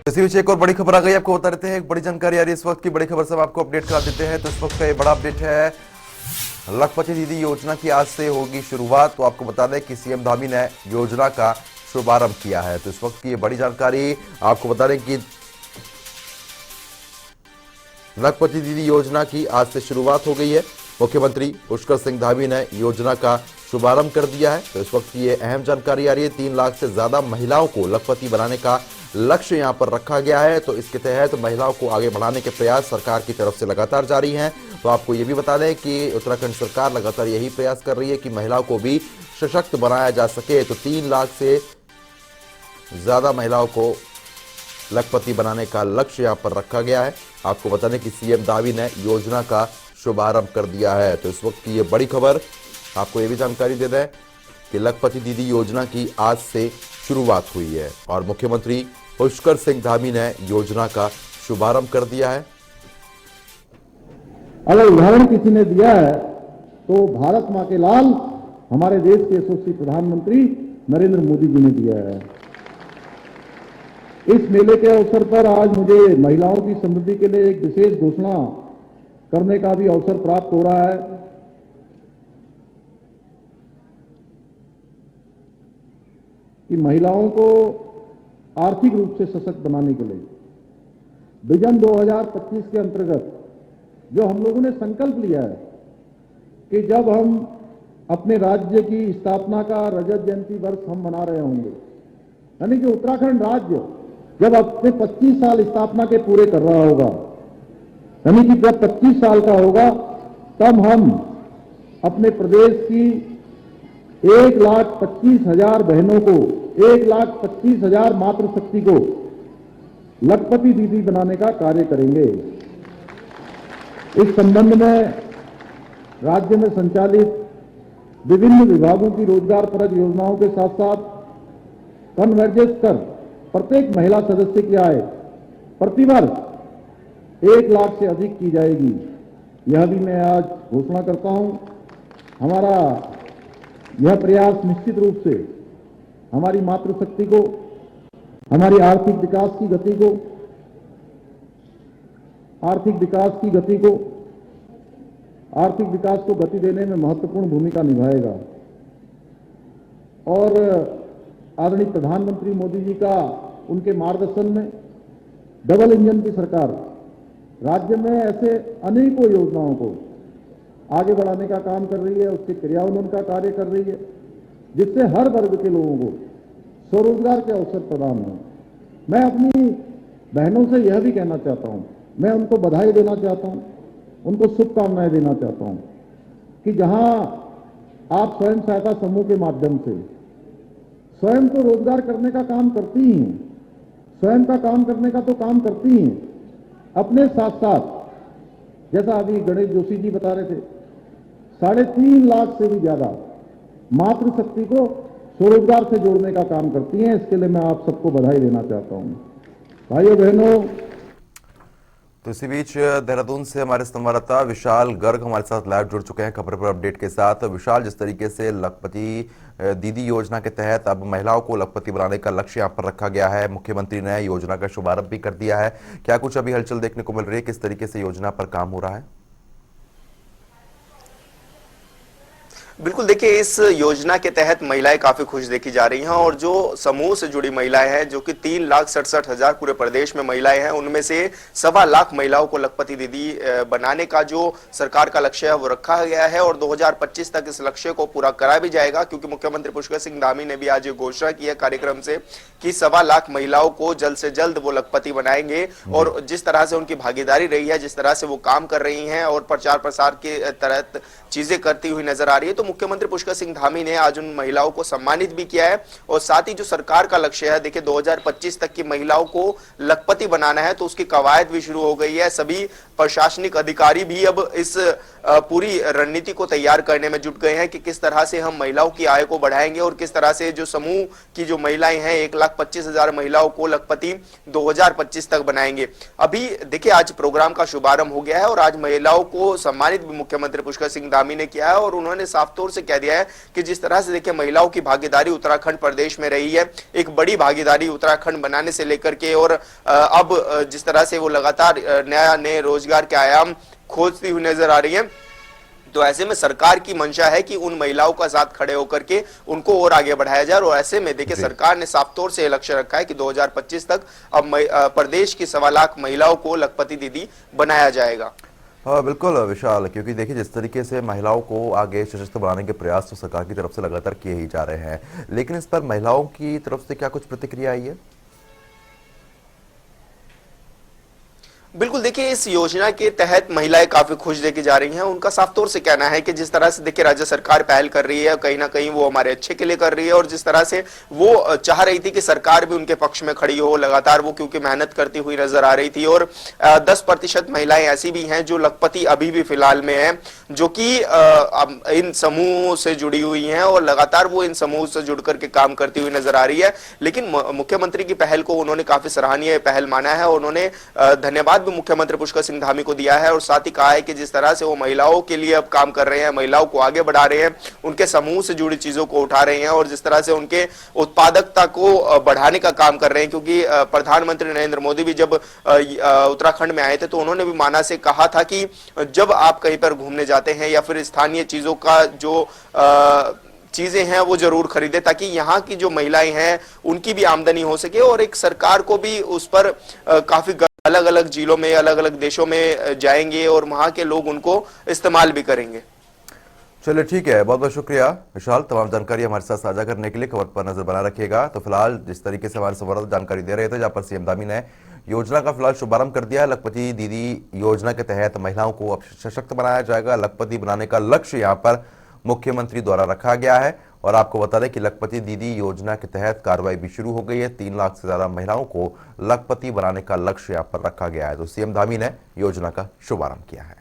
इसी बीच एक और बड़ी खबर आ गई, आपको बता देते हैं। एक बड़ी जानकारी आ रही है इस वक्त की, बड़ी खबर से हम आपको अपडेट करा देते हैं। तो इस वक्त का ये बड़ा अपडेट है, लखपति दीदी योजना की आज से होगी शुरुआत। तो आपको बता दें कि सीएम धामी ने योजना का शुभारंभ किया है। तो इस वक्त की ये बड़ी जानकारी आपको बता दें कि लखपति दीदी योजना की आज से शुरुआत हो गई है। मुख्यमंत्री पुष्कर सिंह धामी ने योजना का शुभारंभ कर दिया है। तो इस वक्त की ये अहम जानकारी आ रही है। 3 लाख से ज्यादा महिलाओं को लखपति बनाने का लक्ष्य यहां पर रखा गया है। तो इसके तहत महिलाओं को आगे बढ़ाने के प्रयास सरकार की तरफ से लगातार जारी हैं। तो आपको ये भी बता दें कि उत्तराखंड सरकार लगातार यही प्रयास कर रही है कि महिलाओं को भी सशक्त बनाया जा सके। तो 3 लाख से ज्यादा महिलाओं को लखपति बनाने का लक्ष्य यहां पर रखा गया है। आपको बता दें कि सीएम धामी ने योजना का शुभारंभ कर दिया है। तो इस वक्त की ये बड़ी खबर, आपको ये भी जानकारी दे दें कि लखपति दीदी योजना की आज से शुरुआत हुई है और मुख्यमंत्री पुष्कर सिंह धामी ने योजना का शुभारंभ कर दिया है। अगर उदाहरण किसी ने दिया है तो भारत मां के लाल हमारे देश के यशस्वी प्रधानमंत्री नरेंद्र मोदी जी ने दिया है। इस मेले के अवसर पर आज मुझे महिलाओं की समृद्धि के लिए एक विशेष घोषणा करने का भी अवसर प्राप्त हो रहा है कि महिलाओं को आर्थिक रूप से सशक्त बनाने के लिए विजन 2025 के अंतर्गत जो हम लोगों ने संकल्प लिया है कि जब हम अपने राज्य की स्थापना का रजत जयंती वर्ष हम मना रहे होंगे, यानी कि उत्तराखंड राज्य जब अपने 25 साल स्थापना के पूरे कर रहा होगा, यानी कि जब 25 साल का होगा, तब हम अपने प्रदेश की 1,25,000 बहनों को, 1,25,000 मातृशक्ति को लखपति दीदी बनाने का कार्य करेंगे। इस संबंध में राज्य में संचालित विभिन्न विभागों की रोजगार परक योजनाओं के साथ साथ कन्वर्जेंस कर प्रत्येक महिला सदस्य की आय प्रतिवर्ष 1 लाख से अधिक की जाएगी। यह भी मैं आज घोषणा करता हूं। हमारा यह प्रयास निश्चित रूप से हमारी मातृशक्ति को, हमारी आर्थिक विकास को गति देने में महत्वपूर्ण भूमिका निभाएगा। और आदरणीय प्रधानमंत्री मोदी जी का उनके मार्गदर्शन में डबल इंजन की सरकार राज्य में ऐसे अनेकों योजनाओं को आगे बढ़ाने का काम कर रही है, उसके क्रियान्वयन का कार्य कर रही है, जिससे हर वर्ग के लोगों को स्वरोजगार के अवसर प्रदान हो। मैं अपनी बहनों से यह भी कहना चाहता हूं, मैं उनको बधाई देना चाहता हूं, उनको शुभकामनाएं देना चाहता हूं कि जहां आप स्वयं सहायता समूह के माध्यम से स्वयं तो रोजगार करने का काम करती ही हैं, स्वयं का काम करने का तो काम करती ही हैं, अपने साथ साथ जैसा अभी गणेश जोशी जी बता रहे थे, 3.5 लाख से भी ज्यादा मातृशक्ति को स्वरोजगार से जोड़ने का काम करती हैं। इसके लिए मैं आप सबको बधाई देना चाहता हूं। भाइयों बहनों, तो इसी बीच देहरादून से हमारे संवाददाता विशाल गर्ग हमारे साथ लाइव जुड़ चुके हैं खबर पर अपडेट के साथ। विशाल, जिस तरीके से लखपति दीदी योजना के तहत अब महिलाओं को लखपति बनाने का लक्ष्य यहां पर रखा गया है, मुख्यमंत्री ने योजना का शुभारंभ भी कर दिया है, क्या कुछ अभी हलचल देखने को मिल रही है? किस तरीके से योजना पर काम हो रहा है? बिल्कुल, देखिए इस योजना के तहत महिलाएं काफी खुश देखी जा रही हैं और जो समूह से जुड़ी महिलाएं हैं, जो कि 3,67,000 पूरे प्रदेश में महिलाएं हैं, उनमें से 1.25 लाख महिलाओं को लखपति दीदी बनाने का जो सरकार का लक्ष्य है वो रखा गया है और 2025 तक इस लक्ष्य को पूरा करा भी जाएगा। क्योंकि मुख्यमंत्री पुष्कर सिंह धामी ने भी आज ये घोषणा की है कार्यक्रम से कि 1.25 लाख महिलाओं को जल्द से जल्द वो लखपति बनाएंगे। और जिस तरह से उनकी भागीदारी रही है, जिस तरह से वो काम कर रही हैं और प्रचार प्रसार के तहत चीजें करती हुई नजर आ रही है, तो मुख्यमंत्री पुष्कर सिंह धामी ने आज उन महिलाओं को सम्मानित भी किया है। और साथ ही जो सरकार का लक्ष्य है, देखिए 2025 तक की महिलाओं को लखपति बनाना है, तो उसकी कवायद भी शुरू हो गई है। सभी प्रशासनिक अधिकारी भी अब इस पूरी रणनीति को तैयार करने में जुट गए हैं कि किस तरह से हम महिलाओं की आय को बढ़ाएंगे और किस तरह से जो समूह की जो महिलाएं हैं 1,25,000 महिलाओं को लखपति 2025 तक बनाएंगे। अभी देखिए आज प्रोग्राम का शुभारंभ हो गया है और आज महिलाओं को सम्मानित भी मुख्यमंत्री पुष्कर सिंह धामी ने किया है और उन्होंने साफ साफ तौर से कह दिया है कि जिस तरह से देखिए महिलाओं की भागीदारी उत्तराखंड प्रदेश में रही है, एक बड़ी भागीदारी उत्तराखंड बनाने से लेकर के, और अब जिस तरह से वो लगातार नए रोजगार के आयाम खोजती हुई नजर आ रही है, तो ऐसे में सरकार की मंशा है कि उन महिलाओं का साथ खड़े होकर के उनको और आगे बढ़ाया जाए। और ऐसे में देखिए सरकार ने साफ तौर से लक्ष्य रखा है कि 2025 तक अब प्रदेश की 1.25 लाख महिलाओं को लखपति दीदी बनाया जाएगा। हाँ बिल्कुल विशाल, क्योंकि देखिए जिस तरीके से महिलाओं को आगे सशक्त बनाने के प्रयास तो सरकार की तरफ से लगातार किए ही जा रहे हैं, लेकिन इस पर महिलाओं की तरफ से क्या कुछ प्रतिक्रिया आई है? बिल्कुल देखिए इस योजना के तहत महिलाएं काफी खुश देखी जा रही हैं। उनका साफ तौर से कहना है कि जिस तरह से देखिए राज्य सरकार पहल कर रही है, कहीं ना कहीं वो हमारे अच्छे के लिए कर रही है, और जिस तरह से वो चाह रही थी कि सरकार भी उनके पक्ष में खड़ी हो, लगातार वो क्योंकि मेहनत करती हुई नजर आ रही थी। और 10% महिलाएं ऐसी भी हैं जो लखपति अभी भी फिलहाल में है, जो कि इन समूह से जुड़ी हुई हैं और लगातार वो इन समूह से जुड़ करके काम करती हुई नजर आ रही है। लेकिन मुख्यमंत्री की पहल को उन्होंने काफी सराहनीय पहल माना है, और उन्होंने धन्यवाद भी मुख्यमंत्री पुष्कर सिंह धामी को दिया है, और साथ ही कहा है कि जिस तरह से वो महिलाओं के लिए अब काम कर रहे हैं, महिलाओं को आगे बढ़ा रहे हैं, उनके समूह से जुड़ी चीजों को उठा रहे हैं, और जिस तरह से उनके उत्पादकता को बढ़ाने का काम कर रहे हैं। क्योंकि प्रधानमंत्री नरेंद्र मोदी भी जब उत्तराखंड में आए थे तो उन्होंने भी माना से कहा था कि जब आप कहीं पर घूमने जाते हैं या फिर स्थानीय चीजों का जो चीजें हैं वो जरूर खरीदे, ताकि यहाँ की जो महिलाएं हैं उनकी भी आमदनी हो सके, और एक सरकार को भी उस पर काफी अलग अलग जिलों में, अलग अलग देशों में जाएंगे और वहां के लोग उनको इस्तेमाल भी करेंगे। चलिए ठीक है, बहुत बहुत शुक्रिया विशाल, तमाम जानकारी हमारे साथ साझा करने के लिए। खबर पर नजर बना रखिएगा। तो फिलहाल जिस तरीके से हमारे संवाददाता जानकारी दे रहे थे, जहां पर सीएम धामी ने योजना का फिलहाल शुभारंभ कर दिया है। लखपति दीदी योजना के तहत महिलाओं को अब सशक्त बनाया जाएगा। लखपति बनाने का लक्ष्य यहाँ पर मुख्यमंत्री द्वारा रखा गया है। और आपको बता दें कि लखपति दीदी योजना के तहत कार्रवाई भी शुरू हो गई है। 3 लाख से ज्यादा महिलाओं को लखपति बनाने का लक्ष्य यहाँ पर रखा गया है। तो सीएम धामी ने योजना का शुभारंभ किया है।